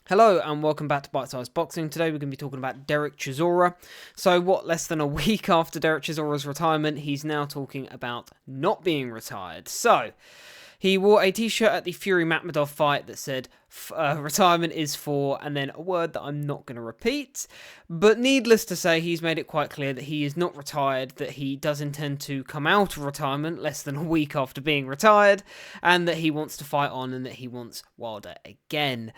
Hello and welcome back to Bitesize Boxing. Today we're going to be talking about Derek Chisora. So less than a week after Derek Chisora's retirement, he's now talking about not being retired. So, he wore a t-shirt at the Fury Makhmudov fight that said, retirement is for, and then a word that I'm not going to repeat. But needless to say, he's made it quite clear that he is not retired, that he does intend to come out of retirement less than a week after being retired, and that he wants to fight on and that he wants Wilder again.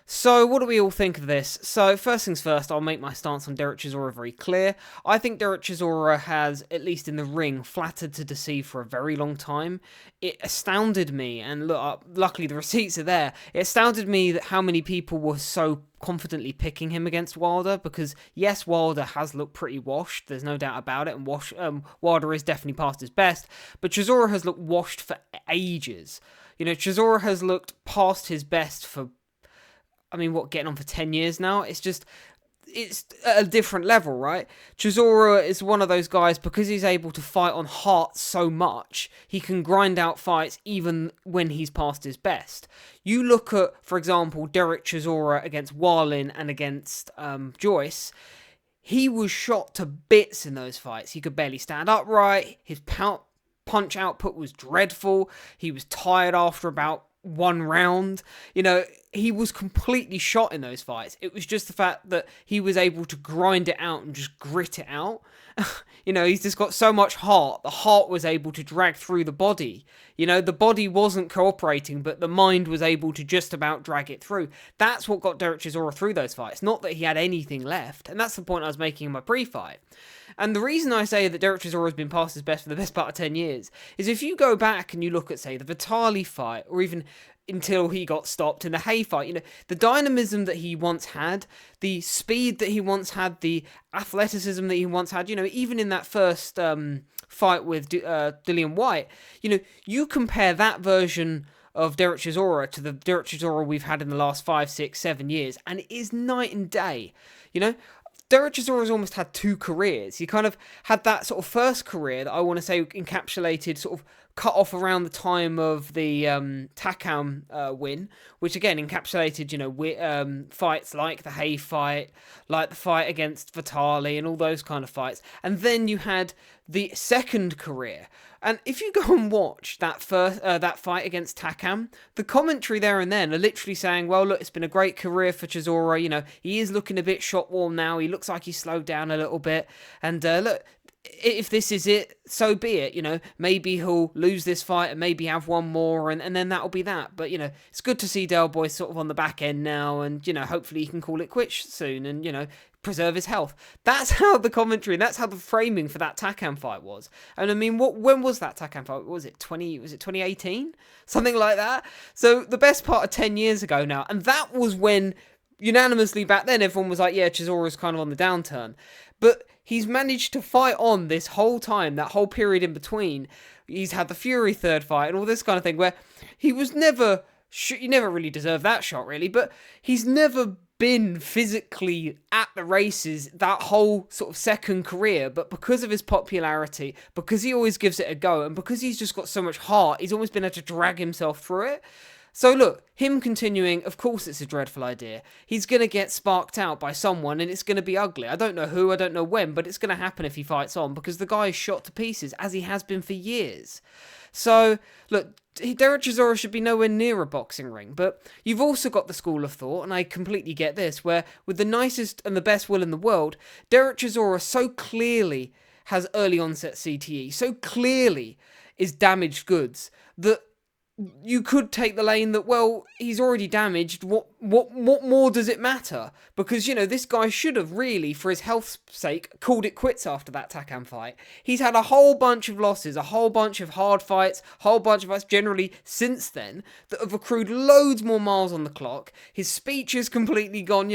So, what do we all think of this? So, first things first, I'll make my stance on Derek Chisora very clear. I think Derek Chisora has, at least in the ring, flattered to deceive for a very long time. It astounded me, and look, luckily the receipts are there. It astounded me that how many people were so confidently picking him against Wilder, because yes, Wilder has looked pretty washed, there's no doubt about it, and Wilder is definitely past his best, but Chisora has looked washed for ages. Chisora has looked past his best for getting on for 10 years now? It's at a different level, right? Chisora is one of those guys, because he's able to fight on heart so much, he can grind out fights even when he's past his best. You look at, for example, Derek Chisora against Wallin and against Joyce. He was shot to bits in those fights. He could barely stand upright. His punch output was dreadful. He was tired after about one round. He was completely shot in those fights. It was just the fact that he was able to grind it out and just grit it out. He's just got so much heart. The heart was able to drag through the body. The body wasn't cooperating, but the mind was able to just about drag it through. That's what got Derek Chisora through those fights. Not that he had anything left. And that's the point I was making in my pre-fight. And the reason I say that Derek Chisora has been past his best for the best part of 10 years is if you go back and you look at, say, the Vitali fight, or even until he got stopped in the Hay fight, the dynamism that he once had, the speed that he once had, the athleticism that he once had, even in that first fight with Dillian Whyte, you compare that version of Derek Chisora to the Derek Chisora we've had in the last 5, 6, 7 years, and it is night and day. Derek Chisora's almost had two careers. He kind of had that sort of first career that I want to say encapsulated, sort of cut off around the time of the Takam win, which again encapsulated, fights like the Hay fight, like the fight against Vitali, and all those kind of fights. And then you had the second career. And if you go and watch that fight against Takam, the commentary there and then are literally saying, well, look, it's been a great career for Chisora. He is looking a bit shot warm now. He looks like he's slowed down a little bit. And look, if this is it, so be it. Maybe he'll lose this fight and maybe have one more, and then that'll be that. But, it's good to see Delboy sort of on the back end now, and, hopefully he can call it quits soon and, preserve his health. That's how the commentary, and that's how the framing for that Takam fight was. And when was that Takam fight? Was it 2018? Something like that. So the best part of 10 years ago now, and that was when unanimously back then everyone was like, yeah, Chisora's kind of on the downturn. But he's managed to fight on this whole time, that whole period in between. He's had the Fury third fight and all this kind of thing, where he was never, he never really deserved that shot really, but he's never been physically at the races that whole sort of second career. But because of his popularity, because he always gives it a go, and because he's just got so much heart, he's always been able to drag himself through it. So look, him continuing, of course it's a dreadful idea. He's going to get sparked out by someone and it's going to be ugly. I don't know who, I don't know when, but it's going to happen if he fights on, because the guy is shot to pieces, as he has been for years. So, look, Derek Chisora should be nowhere near a boxing ring, but you've also got the school of thought, and I completely get this, where with the nicest and the best will in the world, Derek Chisora so clearly has early onset CTE, so clearly is damaged goods, that you could take the lane that, well, he's already damaged, what more does it matter? Because, this guy should have really, for his health's sake, called it quits after that Takam fight. He's had a whole bunch of losses, a whole bunch of hard fights, whole bunch of fights generally since then, that have accrued loads more miles on the clock. His speech is completely gone,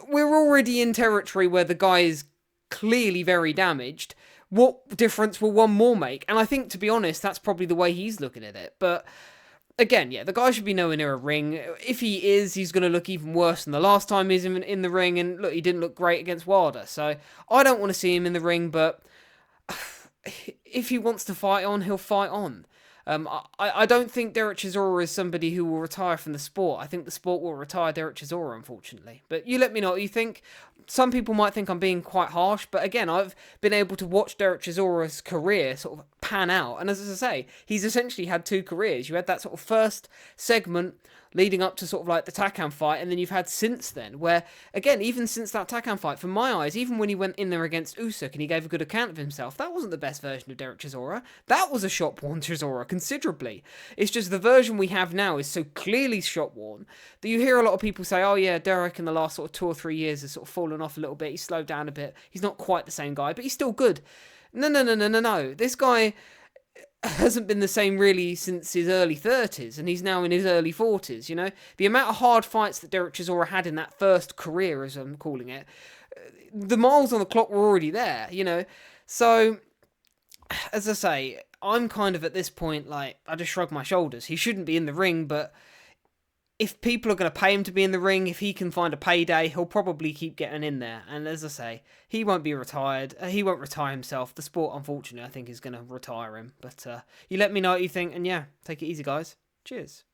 We're already in territory where the guy is clearly very damaged. What difference will one more make? And I think, to be honest, that's probably the way he's looking at it. But again, yeah, the guy should be nowhere near a ring. If he is, he's going to look even worse than the last time he's in the ring. And look, he didn't look great against Wilder. So I don't want to see him in the ring, but if he wants to fight on, he'll fight on. I don't think Derek Chisora is somebody who will retire from the sport. I think the sport will retire Derek Chisora, unfortunately. But you let me know what you think. Some people might think I'm being quite harsh, but again, I've been able to watch Derek Chisora's career sort of pan out. And as I say, he's essentially had two careers. You had that sort of first segment leading up to sort of like the Takam fight, and then you've had since then, where, again, even since that Takam fight, from my eyes, even when he went in there against Usyk and he gave a good account of himself, that wasn't the best version of Derek Chisora. That was a shot-worn Chisora, considerably. It's just the version we have now is so clearly shot-worn that you hear a lot of people say, oh yeah, Derek in the last sort of 2 or 3 years has sort of fallen off a little bit, he's slowed down a bit, he's not quite the same guy, but he's still good. No. This guy hasn't been the same really since his early 30s, and he's now in his early 40s, you know? The amount of hard fights that Derek Chisora had in that first career, as I'm calling it, the miles on the clock were already there, you know? So, as I say, I'm kind of at this point, like, I just shrug my shoulders. He shouldn't be in the ring, but if people are going to pay him to be in the ring, if he can find a payday, he'll probably keep getting in there. And as I say, he won't be retired. He won't retire himself. The sport, unfortunately, I think is going to retire him. But you let me know what you think. And yeah, take it easy, guys. Cheers.